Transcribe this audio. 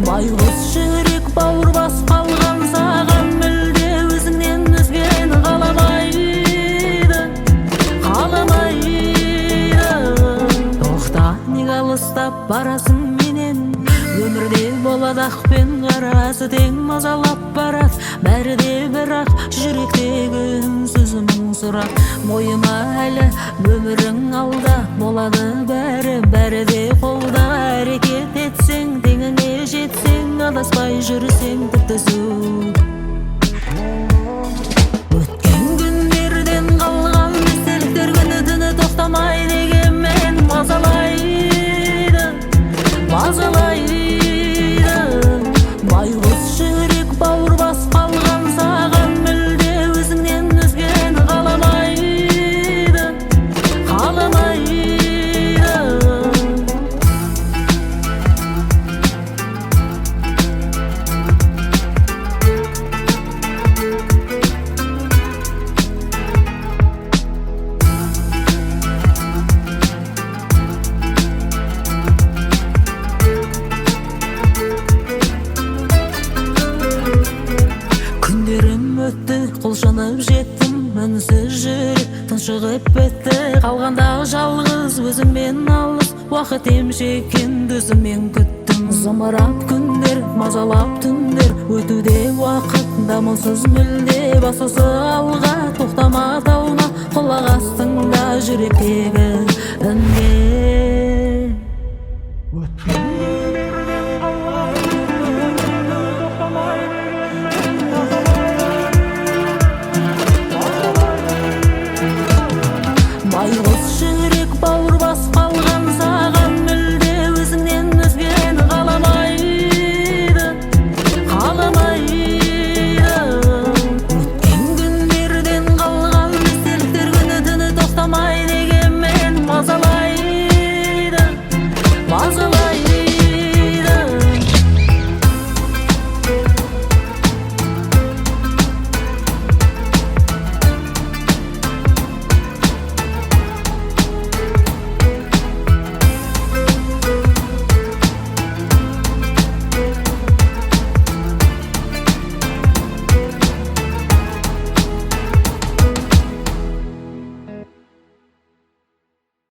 Байғұс жүрек бауырбас қалған саған мүлде өзіңнен өзгені қаламайды. Тоқта, неге алыстап барасың менен? Өмірде болады ақ пен қарасы тең мазалап барат. Бәрі де бірақ жүректегі үнсіз мың сұрақ. Мойыма әлі өмірің алда болады бәрі де қолда. Әрекет етсең теңіңе жетсең, адаспай жүрсең тіпті өткен күндерден қалған естеліктер күні түні тоқтамай дегенмен мазалайды. Байғұс жүрек бауырбас қалған саған мүлде өзіңнен өзгені қаламайды. Күндерім өтті, құлшынып жеттім, үнсіз жүрек тұншығып бітті. Қалғандағы жалғыз өзіммен алыс, уақыт емшеккен өзіммен күттім. Зымырап күндер, мазалап түндер, өтуде уақыт дамылсыз мүлде. Басысы алға тоқтама тауына, құлақ астыңда жүректегі үн.